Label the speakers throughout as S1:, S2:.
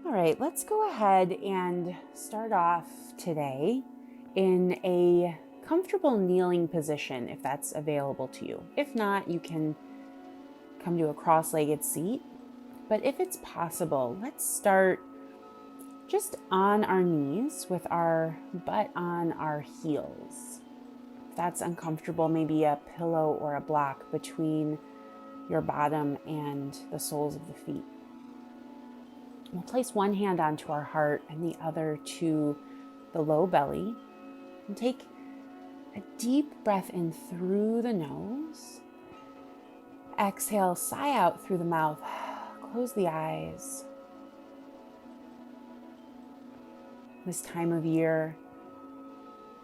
S1: All right, let's go ahead and start off today in a comfortable kneeling position if that's available to you. If not, you can come to a cross-legged seat. But if it's possible, let's start just on our knees with our butt on our heels. If that's uncomfortable, maybe a pillow or a block between your bottom and the soles of the feet. We'll place one hand onto our heart and the other to the low belly. And take a deep breath in through the nose. Exhale, sigh out through the mouth. Close the eyes. This time of year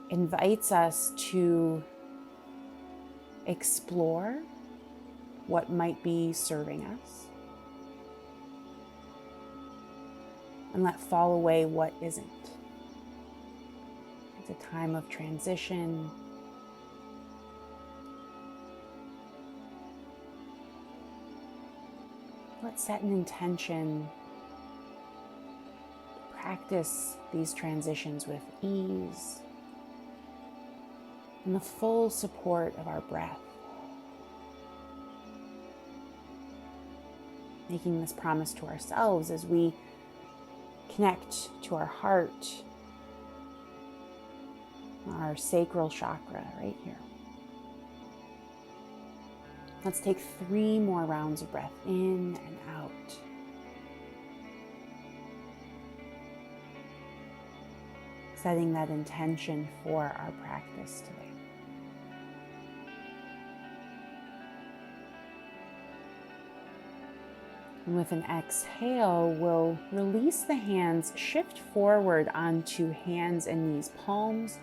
S1: invites us to explore what might be serving us and let fall away what isn't. It's a time of transition. Let's set an intention to practice these transitions with ease and the full support of our breath. Making this promise to ourselves as we connect to our heart, our sacral chakra right here. Let's take 3 more rounds of breath in and out. Setting that intention for our practice today. And with an exhale, we'll release the hands, shift forward onto hands and knees, palms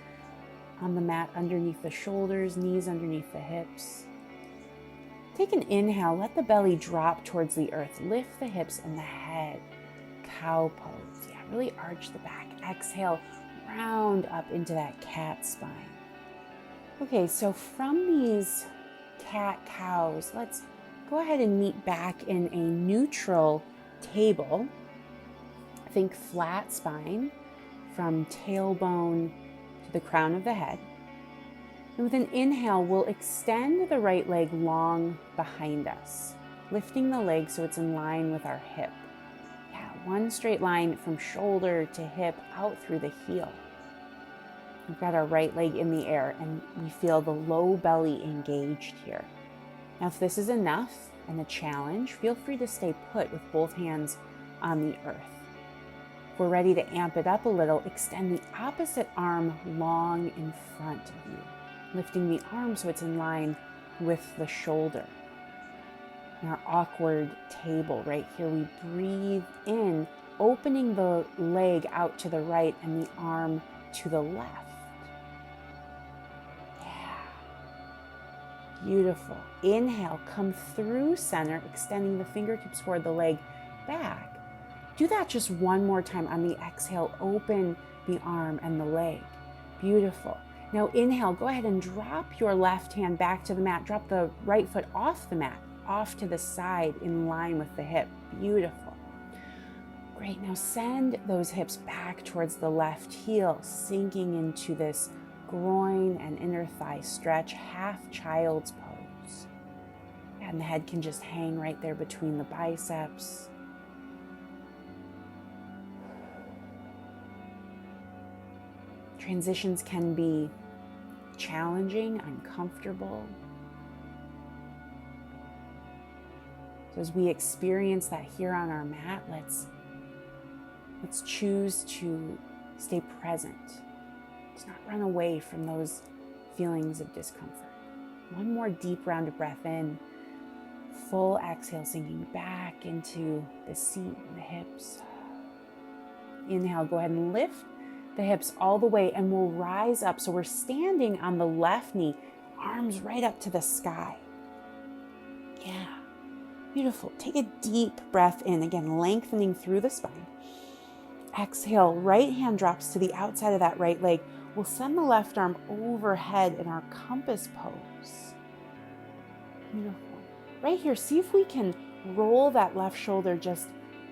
S1: on the mat underneath the shoulders, knees underneath the hips. Take an inhale, let the belly drop towards the earth, lift the hips and the head, cow pose. Yeah, really arch the back. Exhale, round up into that cat spine. Okay, so from these cat-cows, let's go ahead and meet back in a neutral table. Think flat spine from tailbone to the crown of the head. And with an inhale, we'll extend the right leg long behind us, lifting the leg so it's in line with our hip. Yeah, one straight line from shoulder to hip out through the heel. We've got our right leg in the air and we feel the low belly engaged here. Now, if this is enough and a challenge, feel free to stay put with both hands on the earth. If we're ready to amp it up a little, extend the opposite arm long in front of you, lifting the arm so it's in line with the shoulder. In our awkward table right here, we breathe in, opening the leg out to the right and the arm to the left. Beautiful. Inhale, come through center, extending the fingertips toward the leg back. Do that just one more time. On the exhale, open the arm and the leg. Beautiful. Now inhale, go ahead and drop your left hand back to the mat. Drop the right foot off the mat, off to the side in line with the hip. Beautiful. Great. Now send those hips back towards the left heel, sinking into this groin and inner thigh stretch, half child's pose. And the head can just hang right there between the biceps. Transitions can be challenging, uncomfortable. So as we experience that here on our mat, let's choose to stay present. Let's not run away from those feelings of discomfort. One more deep round of breath in. Full exhale, sinking back into the seat and the hips. Inhale, go ahead and lift the hips all the way and we'll rise up. So we're standing on the left knee, arms right up to the sky. Yeah, beautiful. Take a deep breath in, again, lengthening through the spine. Exhale, right hand drops to the outside of that right leg. We'll send the left arm overhead in our compass pose. Beautiful. Right here, see if we can roll that left shoulder just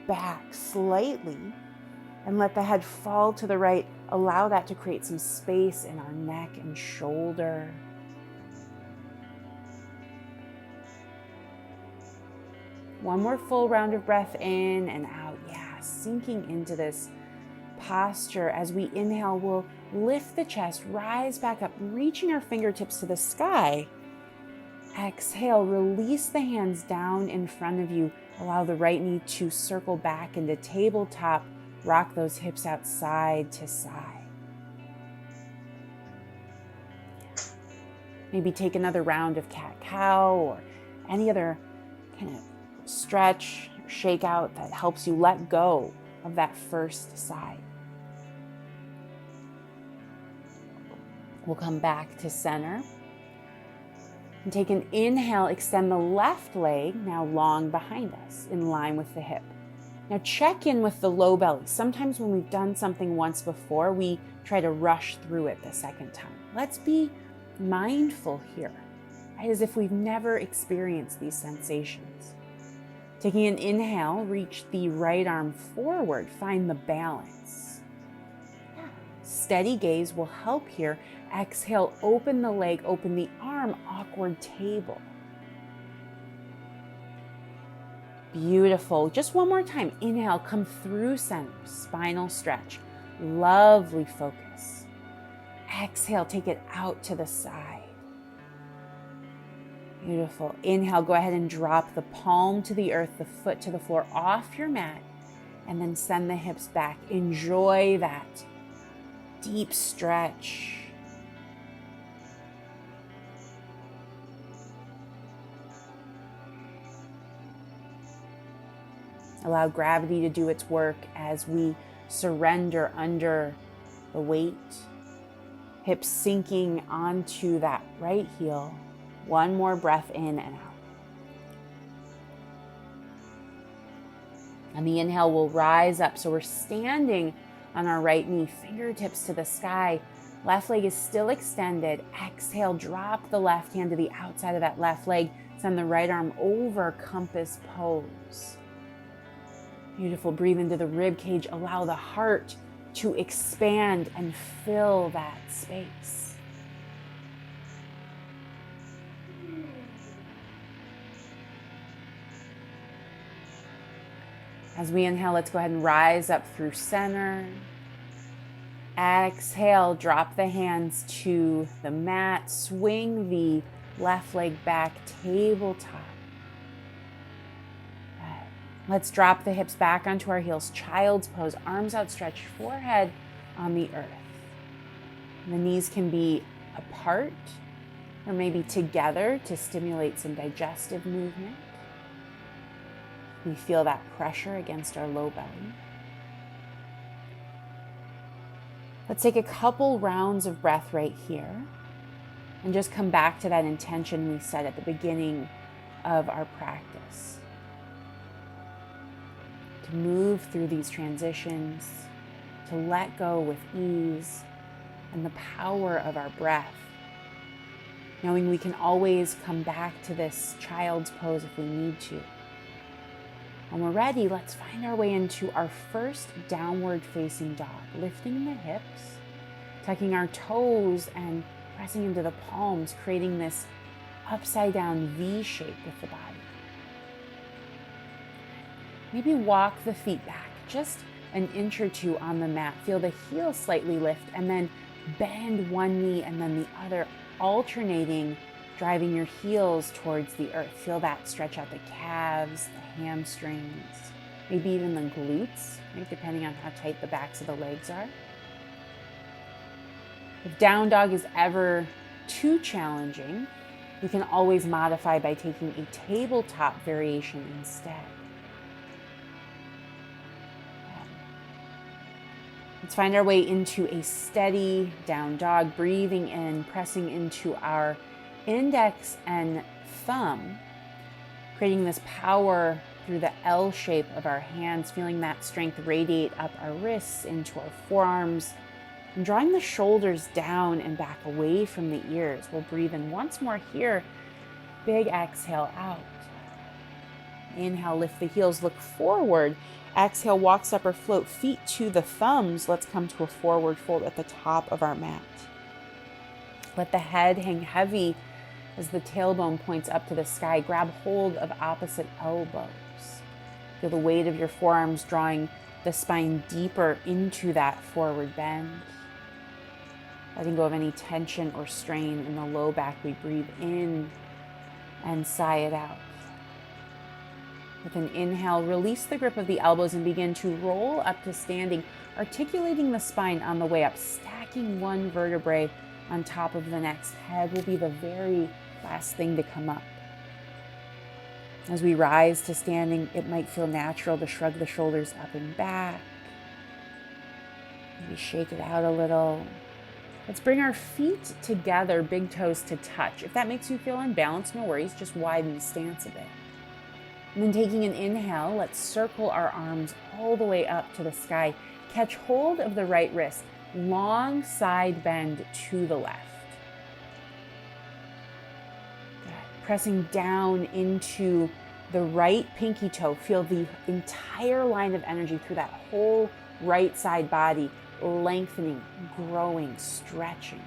S1: back slightly and let the head fall to the right. Allow that to create some space in our neck and shoulder. One more full round of breath in and out. Yeah, sinking into this posture. As we inhale, we'll lift the chest, rise back up, reaching our fingertips to the sky. Exhale, release the hands down in front of you. Allow the right knee to circle back into tabletop. Rock those hips out side to side. Maybe take another round of cat-cow or any other kind of stretch, shake out that helps you let go of that first side. We'll come back to center. And take an inhale, extend the left leg, now long behind us, in line with the hip. Now check in with the low belly. Sometimes when we've done something once before, we try to rush through it the second time. Let's be mindful here, right? As if we've never experienced these sensations. Taking an inhale, reach the right arm forward, find the balance. Steady gaze will help here. Exhale, open the leg, open the arm, awkward table. Beautiful. Just one more time. Inhale, come through center, spinal stretch. Lovely focus. Exhale, take it out to the side. Beautiful. Inhale, go ahead and drop the palm to the earth, the foot to the floor, off your mat, and then send the hips back. Enjoy that deep stretch. Allow gravity to do its work as we surrender under the weight. Hips sinking onto that right heel. One more breath in and out. On the inhale, we'll rise up. So we're standing on our right knee, fingertips to the sky. Left leg is still extended. Exhale, drop the left hand to the outside of that left leg. Send the right arm over, compass pose. Beautiful. Breathe into the rib cage. Allow the heart to expand and fill that space. As we inhale, let's go ahead and rise up through center. Exhale, drop the hands to the mat. Swing the left leg back, tabletop. Let's drop the hips back onto our heels. Child's pose, arms outstretched, forehead on the earth. And the knees can be apart or maybe together to stimulate some digestive movement. We feel that pressure against our low belly. Let's take a couple rounds of breath right here and just come back to that intention we set at the beginning of our practice. To move through these transitions, to let go with ease and the power of our breath, knowing we can always come back to this child's pose if we need to. When we're ready, let's find our way into our first downward facing dog, lifting the hips, tucking our toes and pressing into the palms, creating this upside down V shape with the body. Maybe walk the feet back just an inch or two on the mat. Feel the heels slightly lift and then bend one knee and then the other, alternating, driving your heels towards the earth. Feel that stretch out the calves, the hamstrings, maybe even the glutes, right? Depending on how tight the backs of the legs are. If down dog is ever too challenging, we can always modify by taking a tabletop variation instead. Let's find our way into a steady down dog, breathing in, pressing into our index and thumb, creating this power through the L shape of our hands, feeling that strength radiate up our wrists into our forearms, and drawing the shoulders down and back away from the ears. We'll breathe in once more here. Big exhale out. Inhale, lift the heels, look forward. Exhale, walk, step, or float feet to the thumbs. Let's come to a forward fold at the top of our mat. Let the head hang heavy as the tailbone points up to the sky. Grab hold of opposite elbows. Feel the weight of your forearms drawing the spine deeper into that forward bend. Letting go of any tension or strain in the low back. We breathe in and sigh it out. With an inhale, release the grip of the elbows and begin to roll up to standing, articulating the spine on the way up, stacking one vertebrae on top of the next. Head will be the very last thing to come up. As we rise to standing, it might feel natural to shrug the shoulders up and back. Maybe shake it out a little. Let's bring our feet together, big toes to touch. If that makes you feel unbalanced, no worries, just widen the stance a bit. And then taking an inhale, let's circle our arms all the way up to the sky. Catch hold of the right wrist, long side bend to the left. Pressing down into the right pinky toe. Feel the entire line of energy through that whole right side body, lengthening, growing, stretching.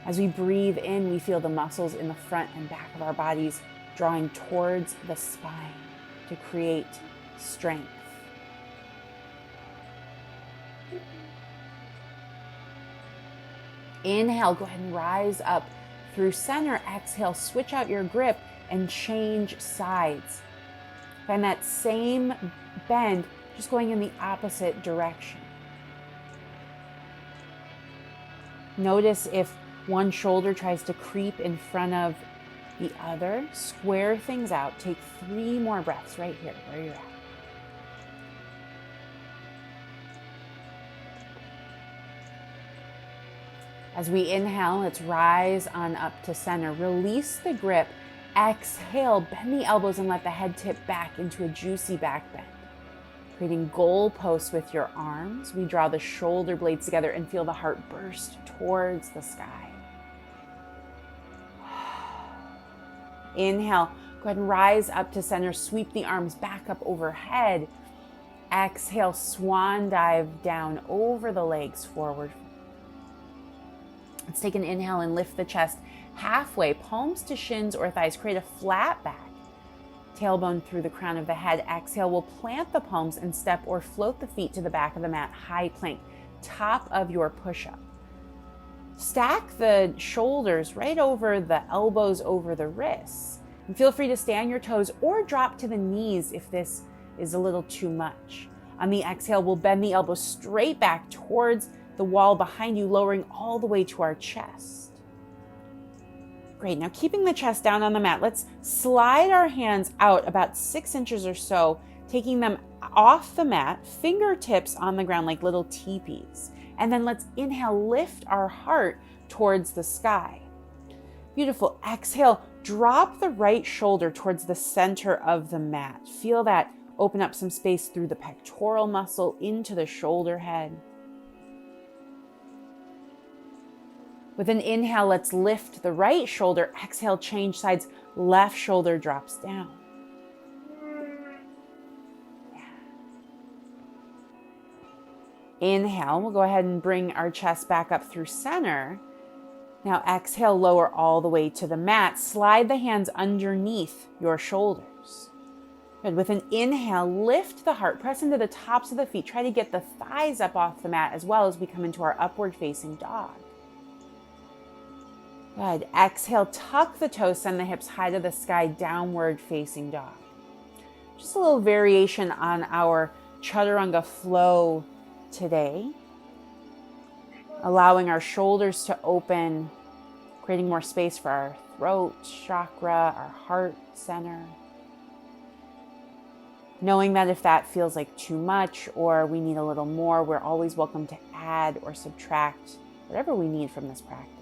S1: As we breathe in, we feel the muscles in the front and back of our bodies drawing towards the spine to create strength. Inhale, go ahead and rise up through center. Exhale, switch out your grip and change sides. Find that same bend, just going in the opposite direction. Notice if one shoulder tries to creep in front of the other. Square things out. Take 3 more breaths right here where you're at. As we inhale, let's rise on up to center. Release the grip. Exhale, bend the elbows and let the head tip back into a juicy back bend. Creating goalposts with your arms. We draw the shoulder blades together and feel the heart burst towards the sky. Inhale, go ahead and rise up to center. Sweep the arms back up overhead. Exhale, swan dive down over the legs, forward. Let's take an inhale and lift the chest halfway, palms to shins or thighs. Create a flat back. Tailbone through the crown of the head. Exhale, we'll plant the palms and step or float the feet to the back of the mat. High plank, top of your push-up. Stack the shoulders right over the elbows, over the wrists. And feel free to stay on your toes or drop to the knees if this is a little too much. On the exhale, we'll bend the elbows straight back towards the wall behind you, lowering all the way to our chest. Great, now keeping the chest down on the mat, let's slide our hands out about 6 inches or so, taking them off the mat, fingertips on the ground like little teepees. And then let's inhale, lift our heart towards the sky. Beautiful. Exhale, drop the right shoulder towards the center of the mat. Feel that open up some space through the pectoral muscle into the shoulder head. With an inhale, let's lift the right shoulder. Exhale, change sides. Left shoulder drops down. Inhale, we'll go ahead and bring our chest back up through center. Now exhale, lower all the way to the mat. Slide the hands underneath your shoulders. Good. With an inhale, lift the heart, press into the tops of the feet. Try to get the thighs up off the mat as well as we come into our upward facing dog. Good. Exhale, tuck the toes, send the hips high to the sky, downward facing dog. Just a little variation on our chaturanga flow today. Allowing our shoulders to open, creating more space for our throat chakra, our heart center. Knowing that if that feels like too much or we need a little more, we're always welcome to add or subtract whatever we need from this practice.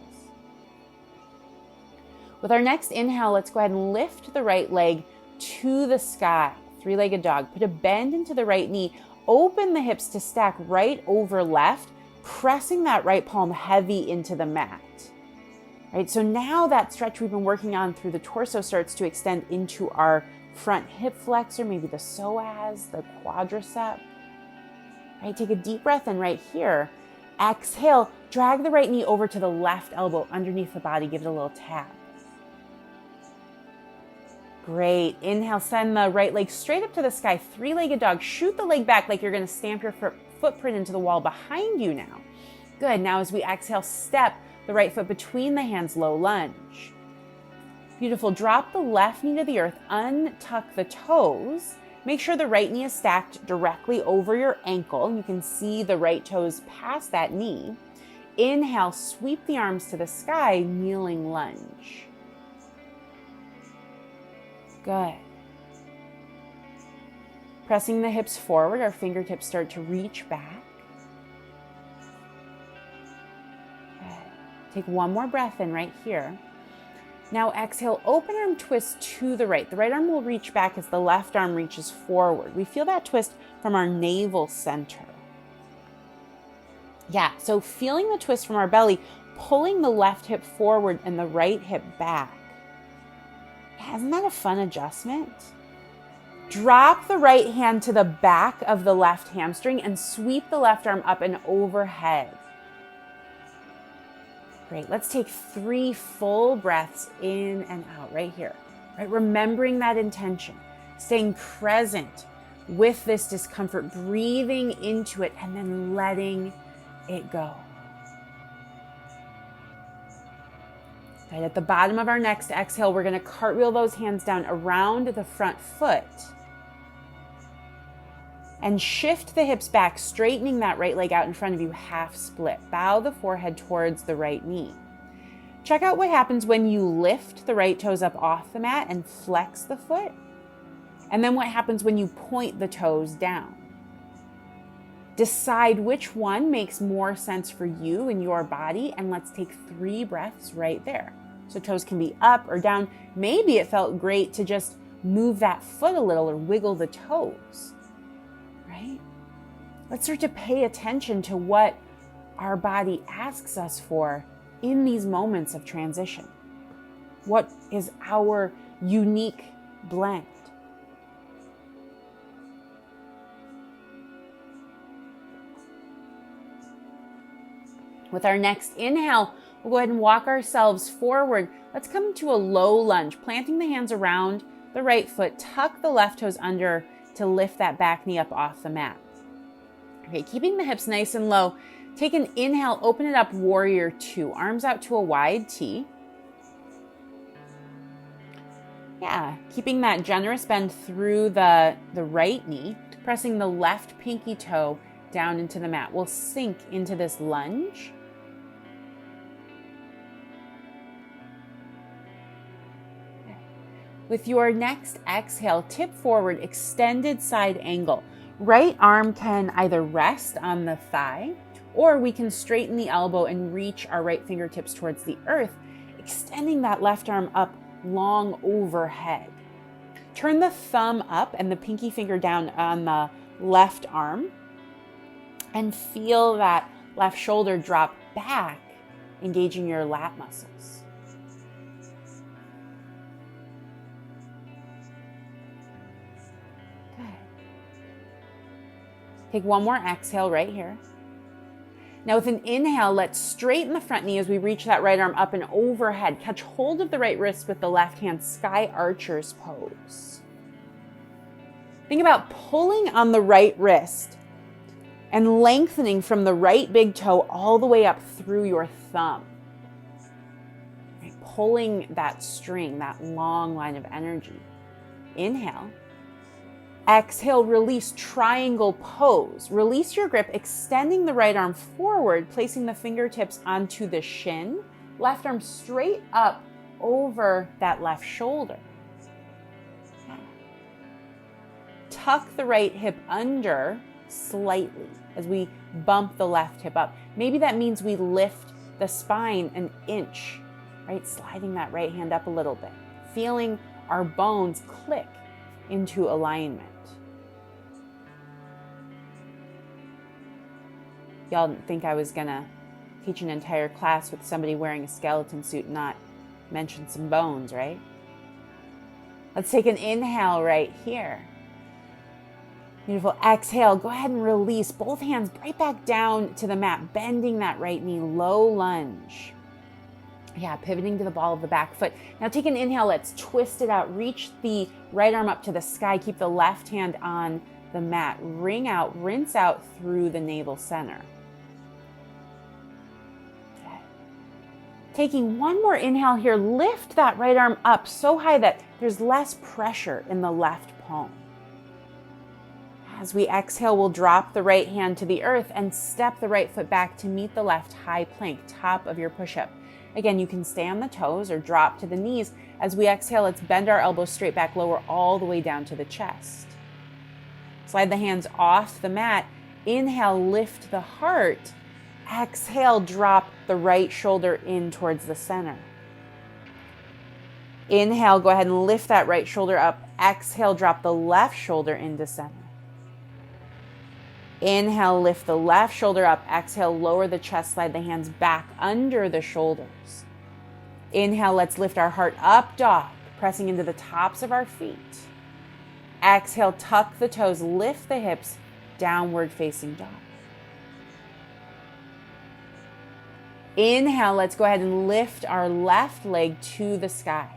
S1: With our next inhale, let's go ahead and lift the right leg to the sky, 3-legged dog. Put a bend into the right knee. Open the hips to stack right over left, pressing that right palm heavy into the mat. Right, so now that stretch we've been working on through the torso starts to extend into our front hip flexor, maybe the psoas, the quadricep. Right, take a deep breath in right here. Exhale, drag the right knee over to the left elbow underneath the body. Give it a little tap. Great. Inhale, send the right leg straight up to the sky. Three-legged dog. Shoot the leg back like you're going to stamp your footprint into the wall behind you now. Good. Now as we exhale, step the right foot between the hands, low lunge. Beautiful. Drop the left knee to the earth. Untuck the toes. Make sure the right knee is stacked directly over your ankle. You can see the right toes past that knee. Inhale, sweep the arms to the sky, kneeling lunge. Good. Pressing the hips forward, our fingertips start to reach back. Good. Take one more breath in right here. Now exhale, open arm twist to the right. The right arm will reach back as the left arm reaches forward. We feel that twist from our navel center. Yeah, so feeling the twist from our belly, pulling the left hip forward and the right hip back. Yeah, isn't that a fun adjustment? Drop the right hand to the back of the left hamstring and sweep the left arm up and overhead. Great. Let's take 3 full breaths in and out right here. Right? Remembering that intention, staying present with this discomfort, breathing into it and then letting it go. Right, at the bottom of our next exhale, we're going to cartwheel those hands down around the front foot and shift the hips back, straightening that right leg out in front of you, half split. Bow the forehead towards the right knee. Check out what happens when you lift the right toes up off the mat and flex the foot. And then what happens when you point the toes down. Decide which one makes more sense for you and your body, and let's take 3 breaths right there. So toes can be up or down. Maybe it felt great to just move that foot a little or wiggle the toes, right? Let's start to pay attention to what our body asks us for in these moments of transition. What is our unique blend? With our next inhale, we'll go ahead and walk ourselves forward. Let's come to a low lunge, planting the hands around the right foot. Tuck the left toes under to lift that back knee up off the mat. Okay, keeping the hips nice and low. Take an inhale, open it up, warrior 2. Arms out to a wide T. Yeah, keeping that generous bend through the right knee, pressing the left pinky toe down into the mat. We'll sink into this lunge. With your next exhale, tip forward, extended side angle. Right arm can either rest on the thigh, or we can straighten the elbow and reach our right fingertips towards the earth, extending that left arm up long overhead. Turn the thumb up and the pinky finger down on the left arm, and feel that left shoulder drop back, engaging your lat muscles. Take one more exhale right here. Now with an inhale, let's straighten the front knee as we reach that right arm up and overhead. Catch hold of the right wrist with the left hand, sky archer's pose. Think about pulling on the right wrist and lengthening from the right big toe all the way up through your thumb. Right, pulling that string, that long line of energy. Inhale. Exhale, release, triangle pose. Release your grip, extending the right arm forward, placing the fingertips onto the shin. Left arm straight up over that left shoulder. Tuck the right hip under slightly as we bump the left hip up. Maybe that means we lift the spine an inch, right? Sliding that right hand up a little bit. Feeling our bones click into alignment. Y'all didn't think I was gonna teach an entire class with somebody wearing a skeleton suit and not mention some bones, right? Let's take an inhale right here. Beautiful. Exhale, go ahead and release both hands right back down to the mat, bending that right knee, low lunge. Yeah, pivoting to the ball of the back foot. Now take an inhale, let's twist it out. Reach the right arm up to the sky. Keep the left hand on the mat. Ring out, rinse out through the navel center. Okay. Taking one more inhale here, lift that right arm up so high that there's less pressure in the left palm. As we exhale, we'll drop the right hand to the earth and step the right foot back to meet the left high plank, top of your push-up. Again, you can stay on the toes or drop to the knees. As we exhale, let's bend our elbows straight back, lower all the way down to the chest. Slide the hands off the mat. Inhale, lift the heart. Exhale, drop the right shoulder in towards the center. Inhale, go ahead and lift that right shoulder up. Exhale, drop the left shoulder into center. Inhale, lift the left shoulder up. Exhale, lower the chest, slide the hands back under the shoulders. Inhale, let's lift our heart up, dog, pressing into the tops of our feet. Exhale, tuck the toes, lift the hips, downward facing dog. Inhale, let's go ahead and lift our left leg to the sky.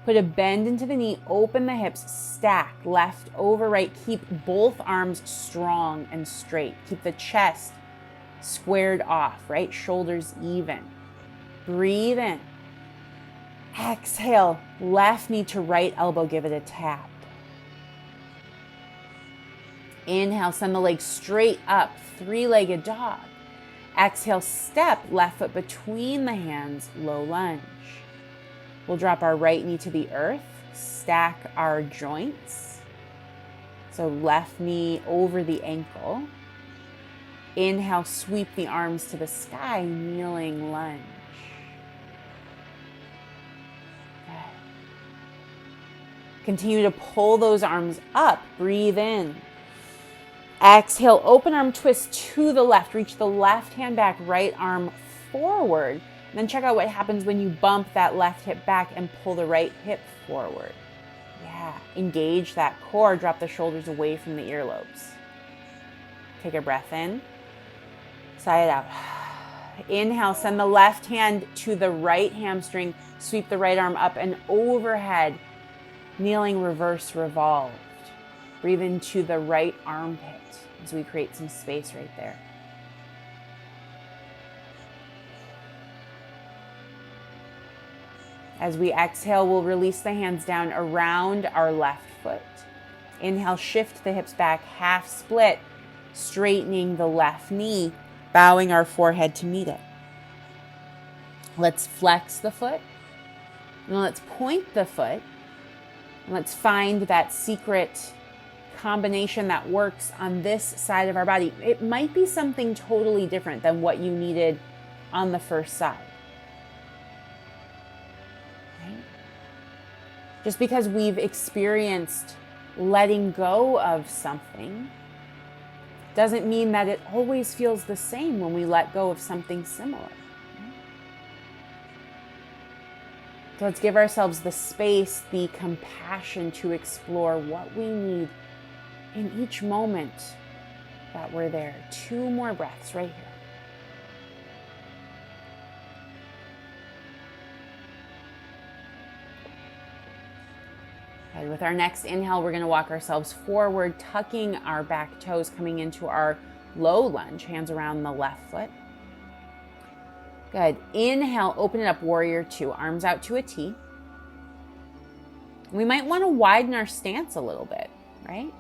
S1: Put a bend into the knee, open the hips, stack left over right. Keep both arms strong and straight. Keep the chest squared off, right? Shoulders even. Breathe in. Exhale, left knee to right elbow, give it a tap. Inhale, send the legs straight up, three-legged dog. Exhale, step left foot between the hands, low lunge. We'll drop our right knee to the earth, stack our joints. So left knee over the ankle. Inhale, sweep the arms to the sky, kneeling lunge. Good. Continue to pull those arms up, breathe in. Exhale, open arm twist to the left. Reach the left hand back, right arm forward. Then check out what happens when you bump that left hip back and pull the right hip forward. Yeah, engage that core, drop the shoulders away from the earlobes. Take a breath in, sigh it out. Inhale, send the left hand to the right hamstring, sweep the right arm up and overhead, kneeling reverse revolved. Breathe into the right armpit as we create some space right there. As we exhale, we'll release the hands down around our left foot. Inhale, shift the hips back, half split, straightening the left knee, bowing our forehead to meet it. Let's flex the foot, and let's point the foot, and let's find that secret combination that works on this side of our body. It might be something totally different than what you needed on the first side. Just because we've experienced letting go of something doesn't mean that it always feels the same when we let go of something similar. So let's give ourselves the space, the compassion to explore what we need in each moment that we're there. 2 more breaths right here. And with our next inhale, we're going to walk ourselves forward, tucking our back toes, coming into our low lunge, hands around the left foot. Good. Inhale, open it up, warrior 2, arms out to a T. We might want to widen our stance a little bit, right?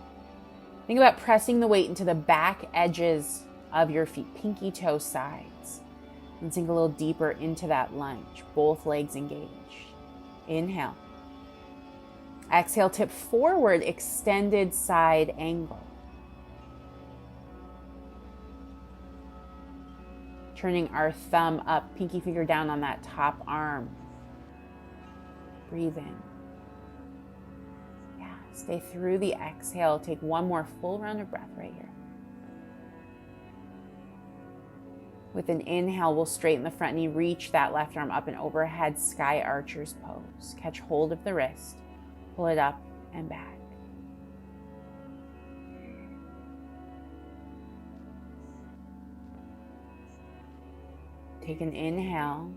S1: Think about pressing the weight into the back edges of your feet, pinky toe sides, and sink a little deeper into that lunge, both legs engaged. Inhale. Exhale, tip forward, extended side angle. Turning our thumb up, pinky finger down on that top arm. Breathe in. Yeah, stay through the exhale. Take one more full round of breath right here. With an inhale, we'll straighten the front knee, reach that left arm up and overhead, sky archer's pose. Catch hold of the wrist. Pull it up and back. Take an inhale.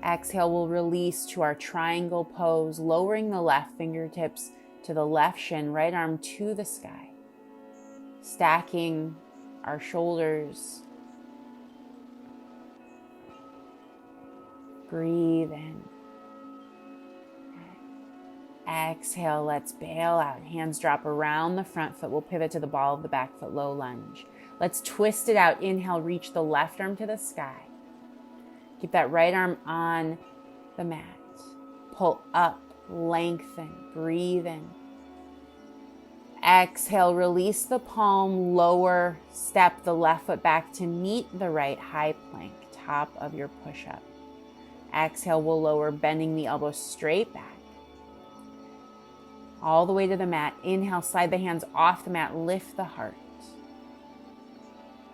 S1: Exhale, we'll release to our triangle pose, lowering the left fingertips to the left shin, right arm to the sky. Stacking our shoulders. Breathe in. Exhale, let's bail out. Hands drop around the front foot. We'll pivot to the ball of the back foot, low lunge. Let's twist it out. Inhale, reach the left arm to the sky. Keep that right arm on the mat. Pull up, lengthen, breathe in. Exhale, release the palm, lower, step the left foot back to meet the right, high plank, top of your push-up. Exhale, we'll lower, bending the elbows straight back. All the way to the mat. Inhale, slide the hands off the mat, lift the heart.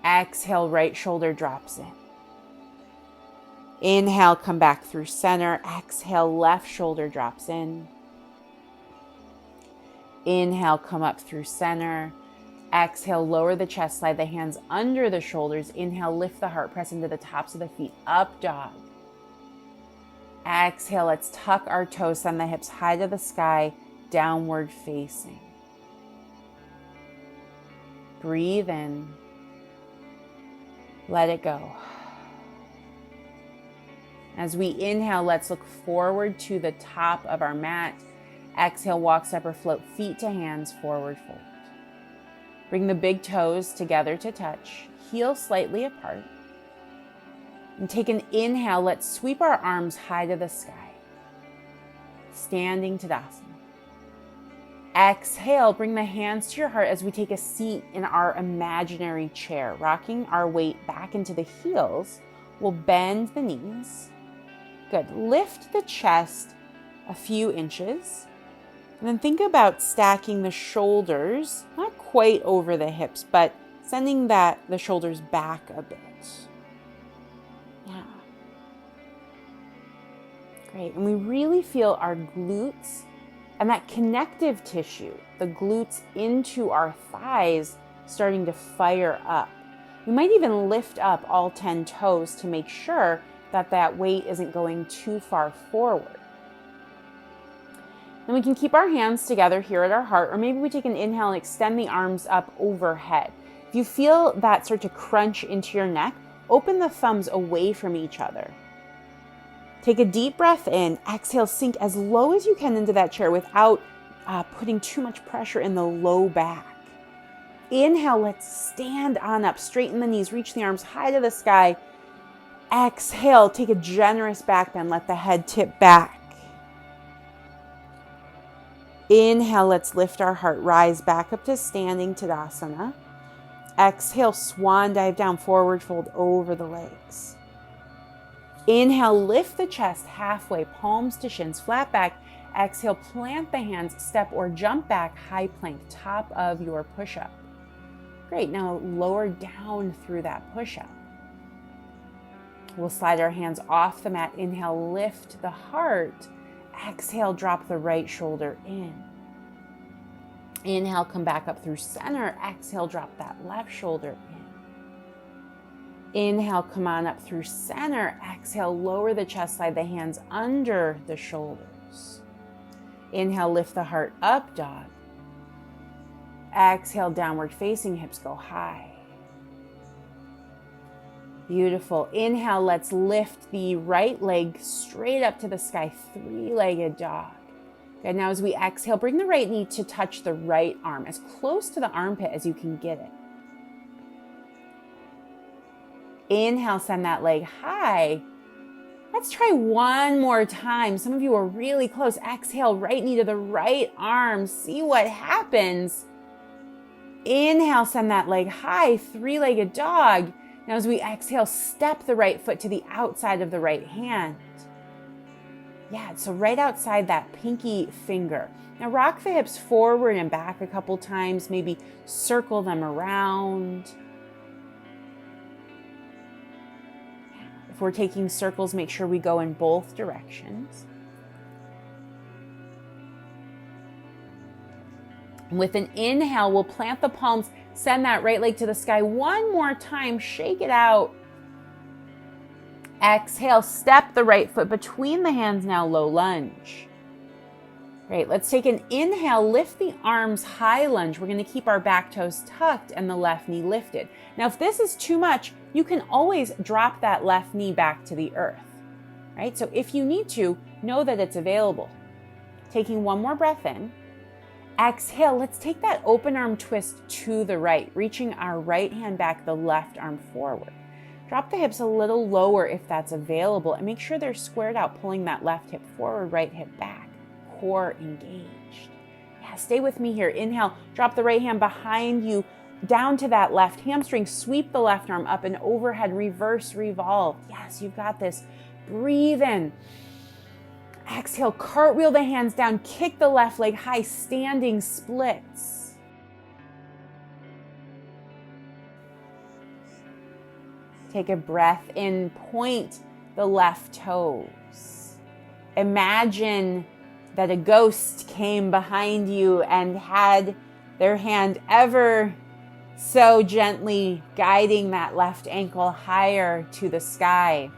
S1: Exhale, right shoulder drops in. Inhale, come back through center. Exhale, left shoulder drops in. Inhale, come up through center. Exhale, lower the chest, slide the hands under the shoulders. Inhale, lift the heart, press into the tops of the feet, up dog. Exhale, let's tuck our toes, send the hips high to the sky, downward facing. Breathe in. Let it go. As we inhale, let's look forward to the top of our mat. Exhale, walk, step, or float, feet to hands, forward fold. Bring the big toes together to touch, heels slightly apart. And take an inhale, let's sweep our arms high to the sky. Standing Tadasana. Exhale, bring the hands to your heart as we take a seat in our imaginary chair, rocking our weight back into the heels. We'll bend the knees. Good. Lift the chest a few inches. And then think about stacking the shoulders, not quite over the hips, but sending the shoulders back a bit. Yeah. Great. And we really feel our glutes and that connective tissue, the glutes into our thighs, starting to fire up. We might even lift up all 10 toes to make sure that that weight isn't going too far forward. Then we can keep our hands together here at our heart, or maybe we take an inhale and extend the arms up overhead. If you feel that start to crunch into your neck, open the thumbs away from each other. Take a deep breath in. Exhale, sink as low as you can into that chair without putting too much pressure in the low back. Inhale, let's stand on up. Straighten the knees, reach the arms high to the sky. Exhale, take a generous back bend. Let the head tip back. Inhale, let's lift our heart. Rise back up to standing Tadasana. Exhale, swan dive down, forward fold over the legs. Inhale, lift the chest halfway, palms to shins, flat back. Exhale, plant the hands, step or jump back, high plank, top of your push-up. Great, now lower down through that push-up. We'll slide our hands off the mat. Inhale, lift the heart. Exhale, drop the right shoulder in. Inhale, come back up through center. Exhale, drop that left shoulder in. Inhale, come on up through center. Exhale, lower the chest, slide the hands under the shoulders. Inhale, lift the heart up, dog. Exhale, downward facing, hips go high. Beautiful. Inhale, let's lift the right leg straight up to the sky, three-legged dog. Good, now as we exhale, bring the right knee to touch the right arm, as close to the armpit as you can get it. Inhale, send that leg high. Let's try one more time. Some of you are really close. Exhale, right knee to the right arm. See what happens. Inhale, send that leg high, three-legged dog. Now as we exhale, step the right foot to the outside of the right hand. Yeah, so right outside that pinky finger. Now rock the hips forward and back a couple times, maybe circle them around. If we're taking circles, make sure we go in both directions. With an inhale, we'll plant the palms, send that right leg to the sky one more time, shake it out. Exhale, step the right foot between the hands now, low lunge. Great, let's take an inhale, lift the arms, high lunge. We're gonna keep our back toes tucked and the left knee lifted. Now, if this is too much, you can always drop that left knee back to the earth, right? So if you need to, know that it's available. Taking one more breath in. Exhale, let's take that open arm twist to the right, reaching our right hand back, the left arm forward. Drop the hips a little lower if that's available, and make sure they're squared out, pulling that left hip forward, right hip back, core engaged. Yeah, stay with me here. Inhale, drop the right hand behind you, down to that left hamstring, sweep the left arm up and overhead, reverse revolve. Yes, you've got this. Breathe in. Exhale, cartwheel the hands down, kick the left leg high, standing splits. Take a breath in, point the left toes. Imagine that a ghost came behind you and had their hand ever so gently guiding that left ankle higher to the sky.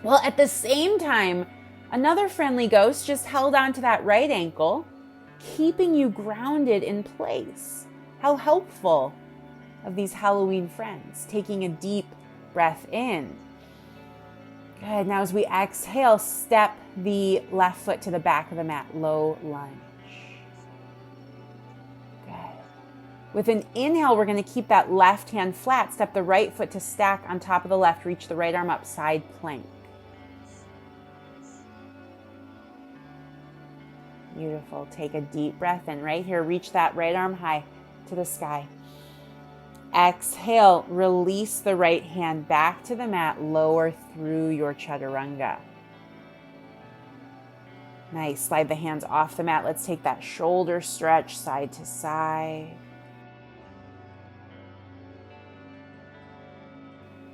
S1: Well, at the same time, another friendly ghost just held onto that right ankle, keeping you grounded in place. How helpful of these Halloween friends. Taking a deep breath in. Good. Now as we exhale, step the left foot to the back of the mat, low lunge. Good. With an inhale, we're going to keep that left hand flat. Step the right foot to stack on top of the left. Reach the right arm up, side plank. Beautiful. Take a deep breath in right here. Reach that right arm high to the sky. Exhale, release the right hand back to the mat, lower through your chaturanga. Nice. Slide the hands off the mat. Let's take that shoulder stretch side to side.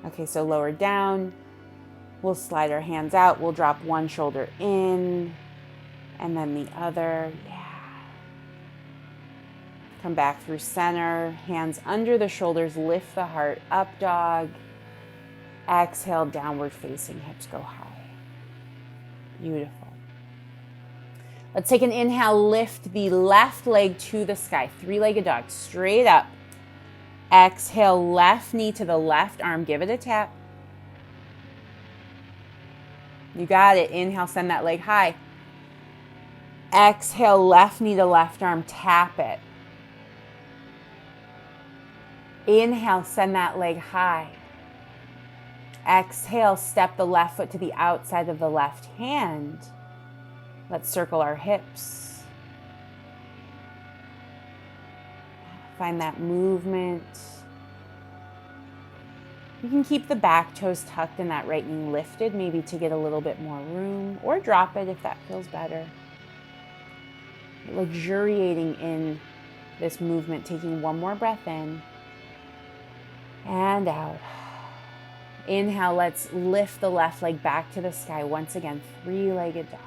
S1: Okay, so lower down. We'll slide our hands out. We'll drop one shoulder in and then the other. Yeah. Come back through center, hands under the shoulders, lift the heart, up dog. Exhale, downward facing, hips go high. Beautiful. Let's take an inhale, lift the left leg to the sky, three-legged dog, straight up. Exhale, left knee to the left arm, give it a tap. You got it. Inhale, send that leg high. Exhale, left knee to left arm, tap it. Inhale, send that leg high. Exhale, step the left foot to the outside of the left hand. Let's circle our hips. Find that movement. You can keep the back toes tucked and that right knee lifted, maybe to get a little bit more room, or drop it if that feels better. Luxuriating in this movement, taking one more breath in. And out. Inhale, let's lift the left leg back to the sky. Once again, three-legged dog.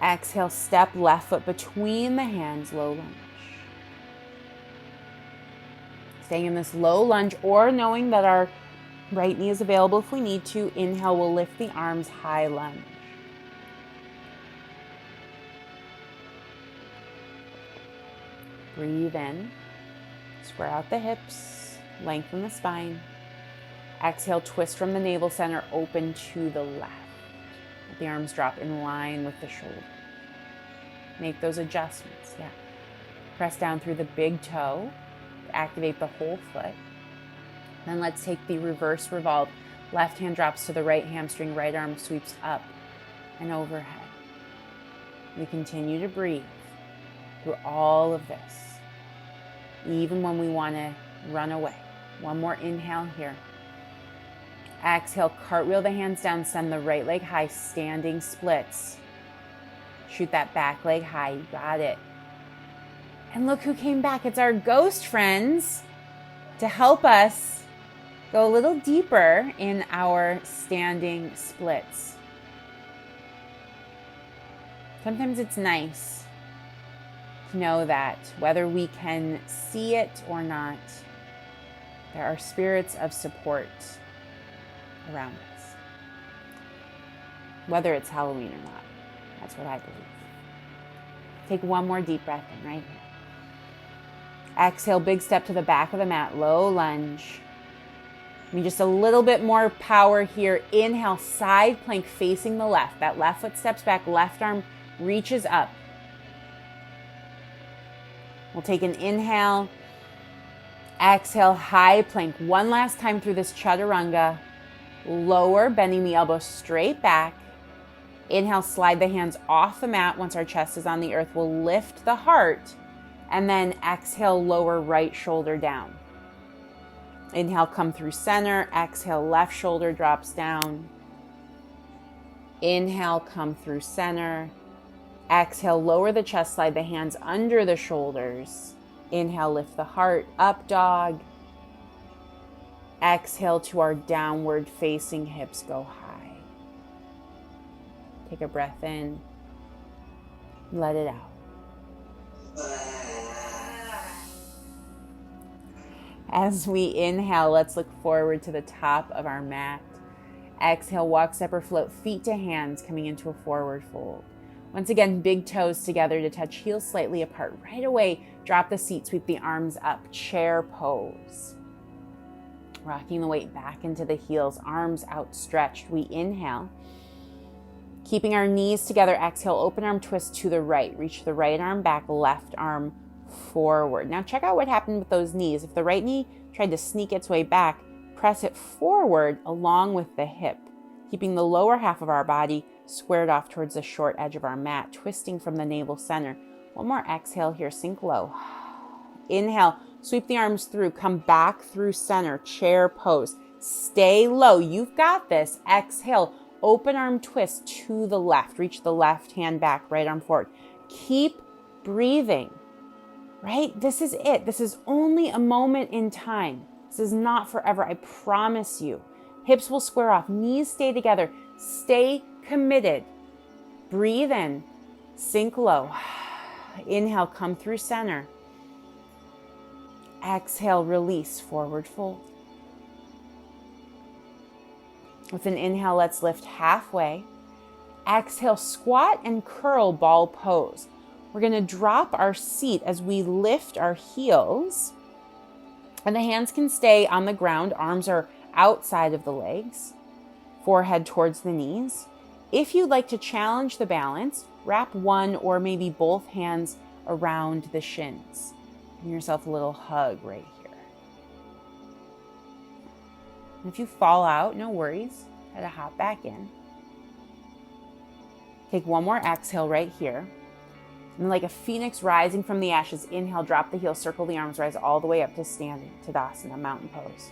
S1: Exhale, step left foot between the hands, low lunge. Staying in this low lunge, or knowing that our right knee is available if we need to. Inhale, we'll lift the arms, high lunge. Breathe in. Square out the hips, lengthen the spine. Exhale, twist from the navel center, open to the left. Let the arms drop in line with the shoulder. Make those adjustments, yeah. Press down through the big toe, activate the whole foot. Then let's take the reverse revolve. Left hand drops to the right hamstring, right arm sweeps up and overhead. We continue to breathe through all of this, even when we want to run away. One more inhale here. Exhale, cartwheel the hands down, send the right leg high, standing splits. Shoot that back leg high, you got it. And look who came back. It's our ghost friends to help us go a little deeper in our standing splits. Sometimes it's nice know that whether we can see it or not, there are spirits of support around us. Whether it's Halloween or not. That's what I believe. Take one more deep breath in right here. Exhale, big step to the back of the mat, low lunge. Just a little bit more power here. Inhale, side plank facing the left. That left foot steps back, left arm reaches up. We'll take an inhale. Exhale, high plank. One last time through this chaturanga. Lower, bending the elbow straight back. Inhale, slide the hands off the mat. Once our chest is on the earth, we'll lift the heart. And then exhale, lower right shoulder down. Inhale, come through center. Exhale, left shoulder drops down. Inhale, come through center. Exhale, lower the chest, slide the hands under the shoulders. Inhale, lift the heart, up dog. Exhale to our downward facing hips go high. Take a breath in. Let it out. As we inhale, let's look forward to the top of our mat. Exhale, walk, step, or float, feet to hands, coming into a forward fold. Once again, big toes together to touch, heels slightly apart. Right away, drop the seat, sweep the arms up, chair pose. Rocking the weight back into the heels, arms outstretched. We inhale. Keeping our knees together, exhale, open arm twist to the right. Reach the right arm back, left arm forward. Now check out what happened with those knees. If the right knee tried to sneak its way back, press it forward along with the hip, keeping the lower half of our body squared off towards the short edge of our mat, twisting from the navel center. One more exhale here, sink low. Inhale, sweep the arms through, come back through center, chair pose. Stay low, you've got this. Exhale, open arm twist to the left. Reach the left hand back, right arm forward. Keep breathing. Right? This is it. This is only a moment in time. This is not forever. I promise you. Hips will square off. Knees stay together. Stay committed. Breathe in. Sink low. Inhale, come through center. Exhale, release, forward fold. With an inhale, let's lift halfway. Exhale, squat and curl ball pose. We're going to drop our seat as we lift our heels, and the hands can stay on the ground. Arms are outside of the legs, forehead towards the knees. If you'd like to challenge the balance, wrap one or maybe both hands around the shins. Give yourself a little hug right here. And if you fall out, no worries. Try to hop back in. Take one more exhale right here. And like a phoenix rising from the ashes, inhale, drop the heels, circle the arms, rise all the way up to standing, Tadasana, mountain pose.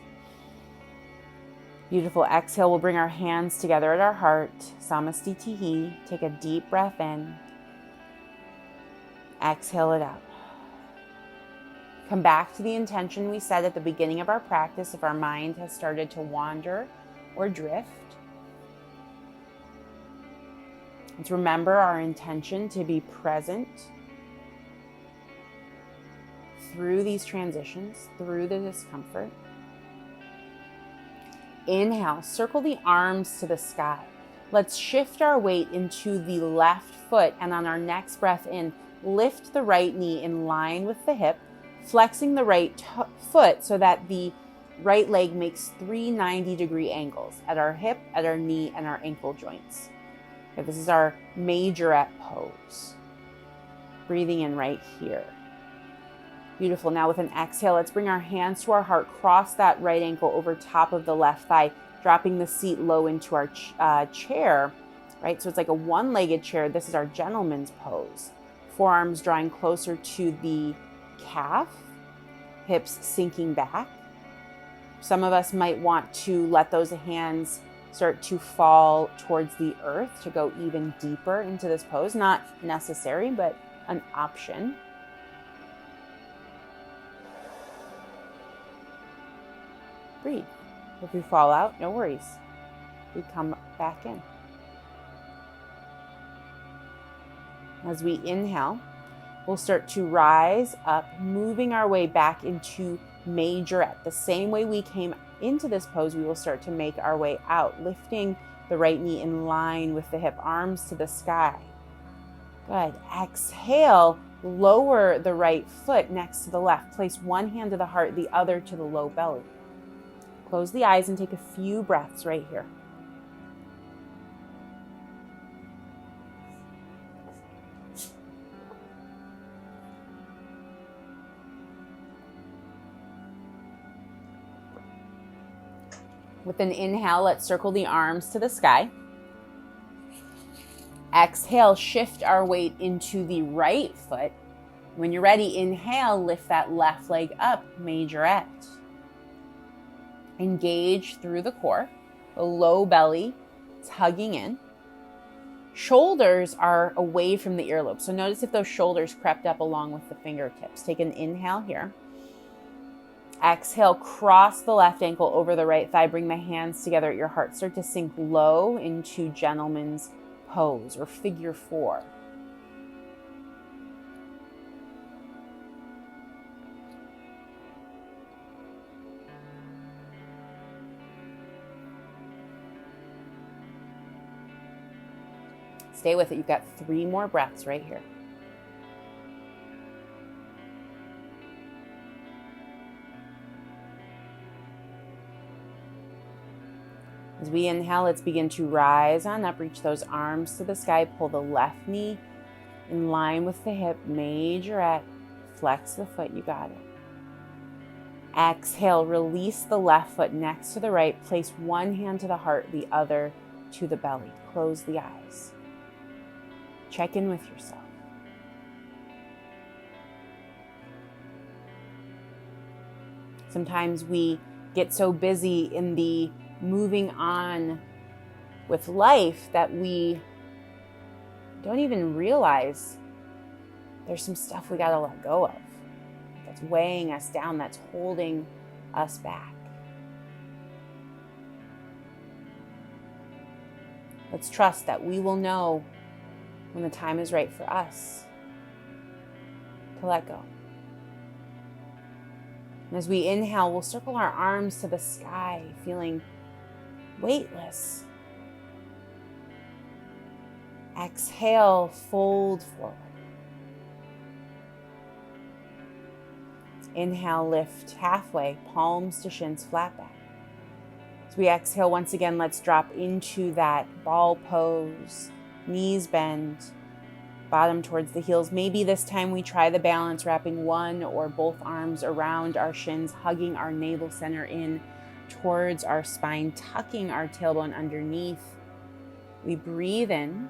S1: Beautiful. Exhale, we'll bring our hands together at our heart, Samastitihi. Take a deep breath in. Exhale it out. Come back to the intention we set at the beginning of our practice if our mind has started to wander or drift. Let's remember our intention to be present through these transitions, through the discomfort. Inhale, circle the arms to the sky. Let's shift our weight into the left foot, and on our next breath in, lift the right knee in line with the hip, flexing the right foot so that the right leg makes 3 90-degree angles at our hip, at our knee, and our ankle joints. Okay, this is our majorette pose. Breathing in right here. Beautiful. Now with an exhale, let's bring our hands to our heart, cross that right ankle over top of the left thigh, dropping the seat low into our chair, right? So it's like a one-legged chair. This is our gentleman's pose. Forearms drawing closer to the calf, hips sinking back. Some of us might want to let those hands start to fall towards the earth to go even deeper into this pose. Not necessary, but an option. Breathe. If we fall out, no worries. We come back in. As we inhale, we'll start to rise up, moving our way back into majorette. The same way we came into this pose, we will start to make our way out, lifting the right knee in line with the hip, arms to the sky. Good. Exhale, lower the right foot next to the left. Place one hand to the heart, the other to the low belly. Close the eyes and take a few breaths right here. With an inhale, let's circle the arms to the sky. Exhale, shift our weight into the right foot. When you're ready, inhale, lift that left leg up, majorette. Engage through the core. The low belly is hugging in. Shoulders are away from the earlobe. So notice if those shoulders crept up along with the fingertips. Take an inhale here. Exhale, cross the left ankle over the right thigh. Bring the hands together at your heart. Start to sink low into gentleman's pose or figure four. Stay with it. You've got 3 more breaths right here. As we inhale, let's begin to rise on up, reach those arms to the sky, pull the left knee in line with the hip, majorette, flex the foot, you got it. Exhale, release the left foot next to the right, place one hand to the heart, the other to the belly. Close the eyes. Check in with yourself. Sometimes we get so busy in the moving on with life that we don't even realize there's some stuff we got to let go of that's weighing us down, that's holding us back. Let's trust that we will know when the time is right for us to let go. And as we inhale, we'll circle our arms to the sky, feeling weightless. Exhale, fold forward. Inhale, lift halfway, palms to shins, flat back. As we exhale, once again, let's drop into that ball pose. Knees bend, bottom towards the heels. Maybe this time we try the balance, wrapping one or both arms around our shins, hugging our navel center in towards our spine, tucking our tailbone underneath. We breathe in.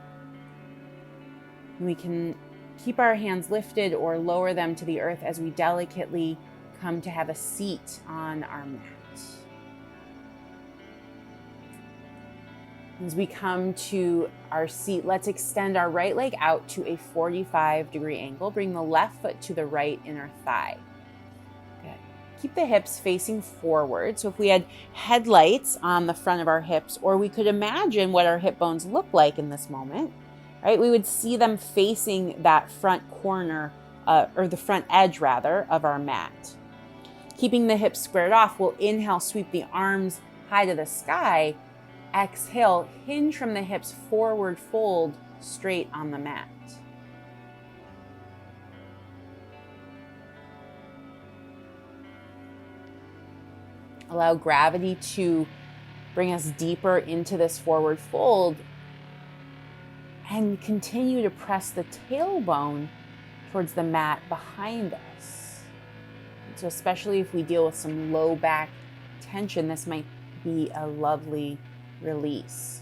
S1: We can keep our hands lifted or lower them to the earth as we delicately come to have a seat on our mat. As we come to our seat, let's extend our right leg out to a 45-degree angle. Bring the left foot to the right inner thigh. Good. Keep the hips facing forward. So if we had headlights on the front of our hips, or we could imagine what our hip bones look like in this moment, right? We would see them facing that front corner, or the front edge rather, of our mat. Keeping the hips squared off, we'll inhale, sweep the arms high to the sky. Exhale, hinge from the hips, forward fold straight on the mat. Allow gravity to bring us deeper into this forward fold and continue to press the tailbone towards the mat behind us. So especially if we deal with some low back tension, this might be a lovely release.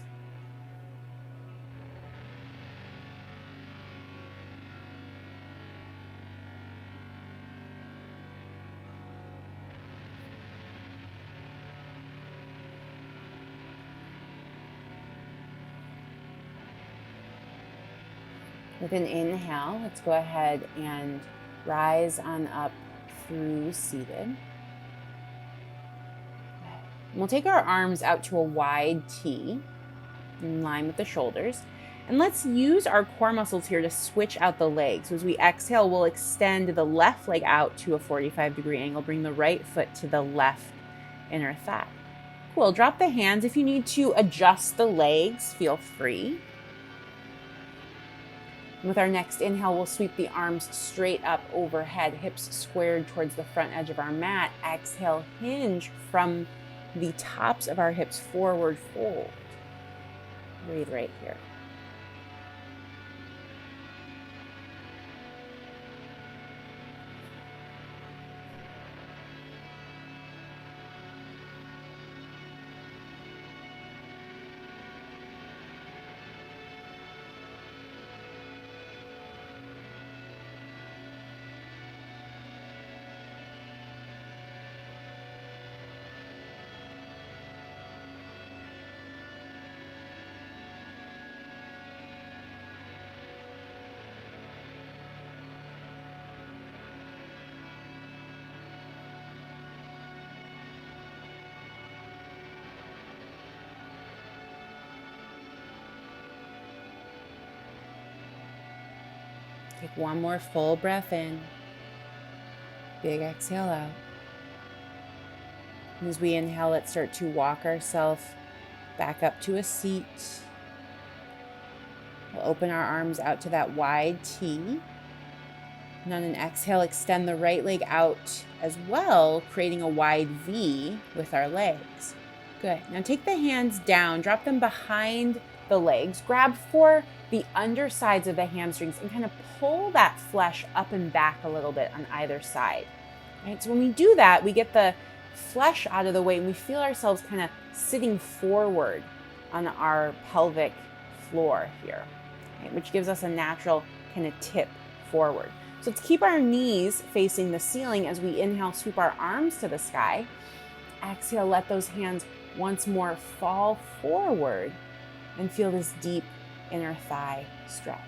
S1: With an inhale, let's go ahead and rise on up through seated. We'll take our arms out to a wide T in line with the shoulders. And let's use our core muscles here to switch out the legs. So as we exhale, we'll extend the left leg out to a 45-degree angle. Bring the right foot to the left inner thigh. Cool. Drop the hands. If you need to adjust the legs, feel free. With our next inhale, we'll sweep the arms straight up overhead, hips squared towards the front edge of our mat. Exhale, hinge from the tops of our hips forward, fold. Breathe right here. Take one more full breath in. Big exhale out. And as we inhale, let's start to walk ourselves back up to a seat. We'll open our arms out to that wide T. And on an exhale, extend the right leg out as well, creating a wide V with our legs. Good. Now take the hands down, drop them behind the legs, grab for the undersides of the hamstrings and kind of pull that flesh up and back a little bit on either side. Right? So when we do that, we get the flesh out of the way and we feel ourselves kind of sitting forward on our pelvic floor here, right? Which gives us a natural kind of tip forward. So let's keep our knees facing the ceiling as we inhale, sweep our arms to the sky. Exhale, let those hands once more fall forward and feel this deep inner thigh stretch.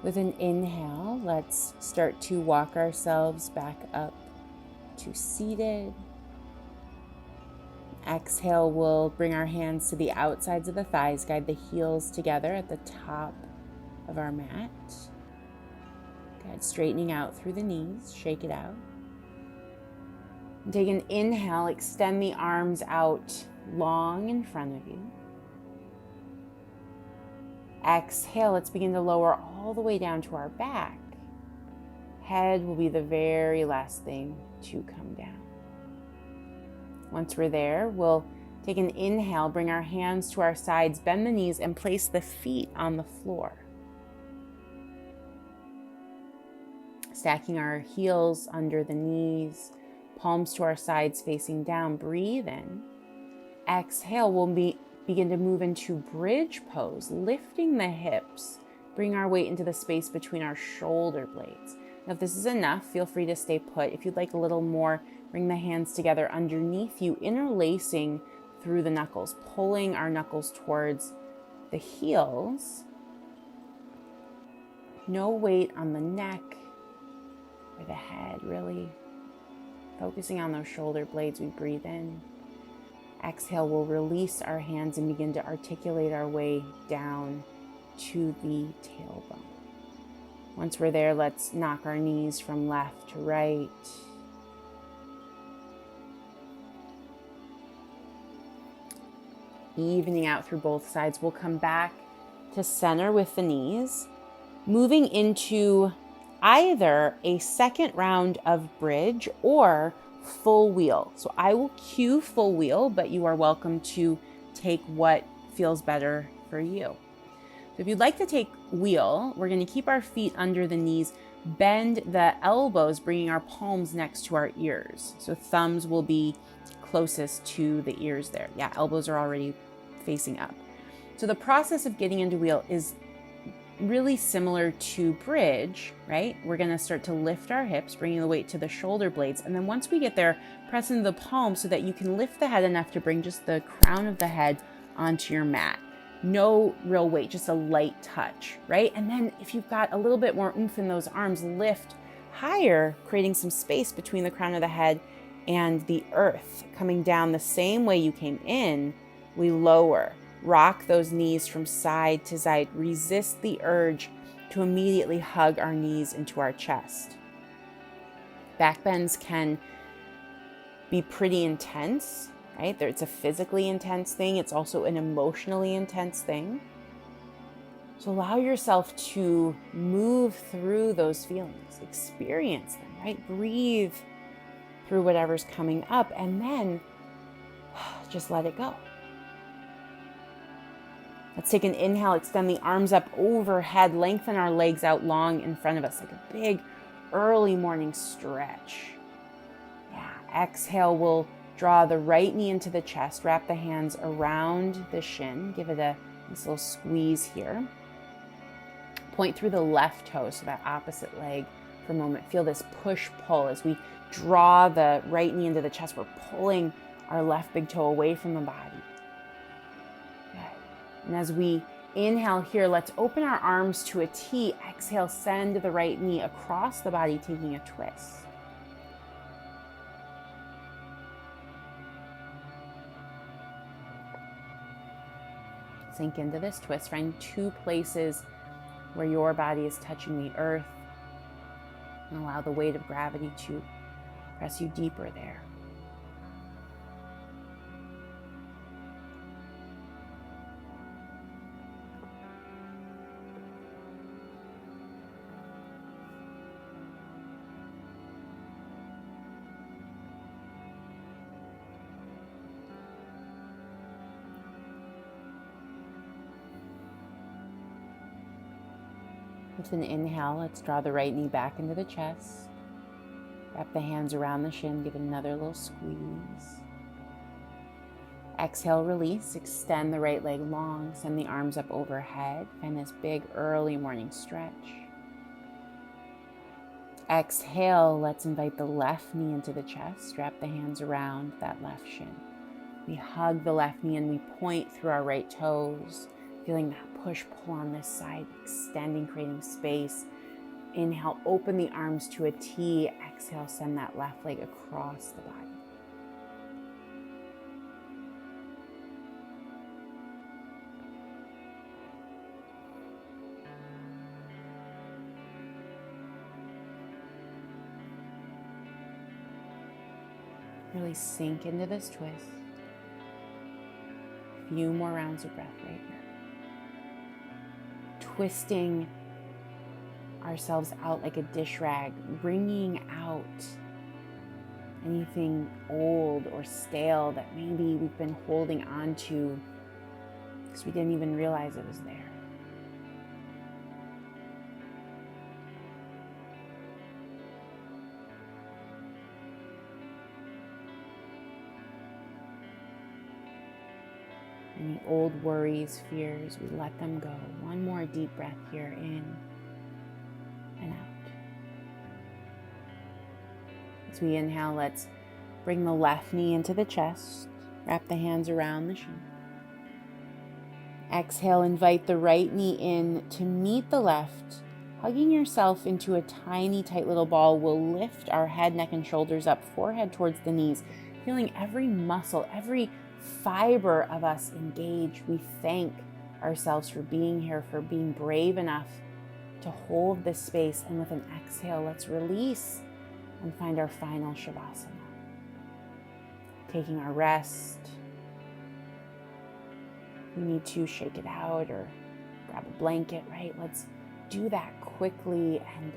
S1: With an inhale, let's start to walk ourselves back up to seated. Exhale, we'll bring our hands to the outsides of the thighs, guide the heels together at the top of our mat. Good, straightening out through the knees, shake it out. And take an inhale, extend the arms out long in front of you. Exhale, let's begin to lower all the way down to our back. Head will be the very last thing to come down. Once we're there, we'll take an inhale, bring our hands to our sides, bend the knees, and place the feet on the floor. Stacking our heels under the knees, palms to our sides facing down. Breathe in. Exhale, we'll begin to move into bridge pose, lifting the hips. Bring our weight into the space between our shoulder blades. Now, if this is enough, feel free to stay put. If you'd like a little more, bring the hands together underneath you, interlacing through the knuckles, pulling our knuckles towards the heels. No weight on the neck or the head, really. Focusing on those shoulder blades, we breathe in. Exhale, we'll release our hands and begin to articulate our way down to the tailbone. Once we're there, let's knock our knees from left to right. Evening out through both sides. We'll come back to center with the knees, moving into either a second round of bridge or full wheel. So I will cue full wheel, but you are welcome to take what feels better for you. So if you'd like to take wheel, we're going to keep our feet under the knees, Bend the elbows, bringing our palms next to our ears. So thumbs will be closest to the ears there. Yeah, elbows are already facing up. So the process of getting into wheel is really similar to bridge, right? We're going to start to lift our hips, bringing the weight to the shoulder blades. And then once we get there, press into the palms so that you can lift the head enough to bring just the crown of the head onto your mat. No real weight, just a light touch, right? And then if you've got a little bit more oomph in those arms, lift higher, creating some space between the crown of the head and the earth. Coming down the same way you came in, we lower. Rock those knees from side to side. Resist the urge to immediately hug our knees into our chest. Back bends can be pretty intense, right? It's a physically intense thing. It's also an emotionally intense thing. So allow yourself to move through those feelings, experience them, right? Breathe through whatever's coming up, and then just let it go. Let's take an inhale, extend the arms up overhead, lengthen our legs out long in front of us, like a big early morning stretch. Yeah, exhale, we'll draw the right knee into the chest, wrap the hands around the shin, give it a nice little squeeze here. Point through the left toe, so that opposite leg for a moment. Feel this push-pull as we draw the right knee into the chest. We're pulling our left big toe away from the body. And as we inhale here, let's open our arms to a T. Exhale, send the right knee across the body, taking a twist. Sink into this twist. Find two places where your body is touching the earth, and allow the weight of gravity to press you deeper there. With an inhale, let's draw the right knee back into the chest. Wrap the hands around the shin, give it another little squeeze. Exhale, release, extend the right leg long, send the arms up overhead. Find this big early morning stretch. Exhale, let's invite the left knee into the chest. Wrap the hands around that left shin. We hug the left knee and we point through our right toes, feeling that push-pull on this side, extending, creating space. Inhale, open the arms to a T. Exhale, send that left leg across the body. Really sink into this twist. A few more rounds of breath right here. Twisting ourselves out like a dish rag, bringing out anything old or stale that maybe we've been holding on to because we didn't even realize it was there. Any old worries, fears, we let them go. One more deep breath here, in and out. As we inhale, let's bring the left knee into the chest. Wrap the hands around the shin. Exhale, invite the right knee in to meet the left. Hugging yourself into a tiny, tight little ball, we'll lift our head, neck, and shoulders up, forehead towards the knees, feeling every muscle, every fiber of us engage. We thank ourselves for being here, for being brave enough to hold this space. And with an exhale, let's release and find our final Shavasana. Taking our rest. We need to shake it out or grab a blanket, right? Let's do that quickly and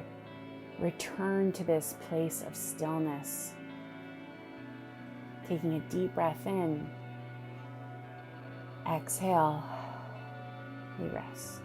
S1: return to this place of stillness. Taking a deep breath in. Exhale, we rest.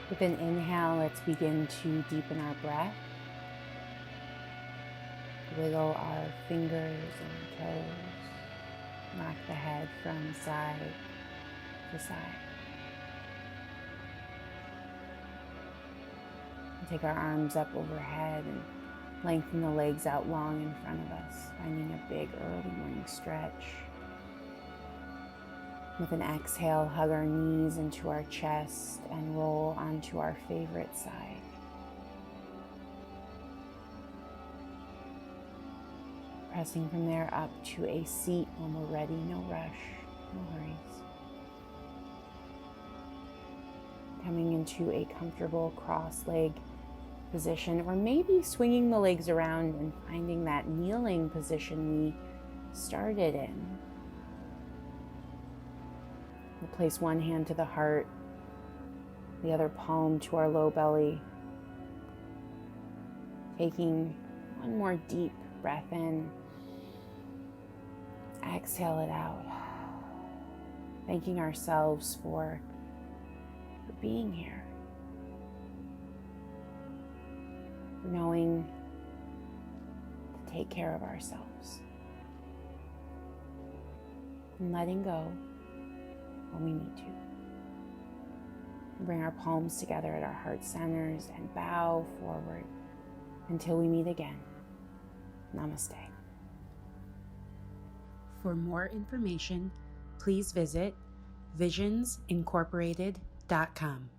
S1: With an inhale, let's begin to deepen our breath. Wiggle our fingers and toes. Rock the head from side to side. And take our arms up overhead and lengthen the legs out long in front of us, finding a big early morning stretch. With an exhale, hug our knees into our chest and roll onto our favorite side. Pressing from there up to a seat when we're ready. No rush, no hurries. Coming into a comfortable cross-leg position, or maybe swinging the legs around and finding that kneeling position we started in. We'll place one hand to the heart, the other palm to our low belly. Taking one more deep breath in. Exhale it out. Thanking ourselves for being here. For knowing to take care of ourselves. And letting go when we need to. Bring our palms together at our heart centers and bow forward until we meet again. Namaste. For more information, please visit visionsincorporated.com.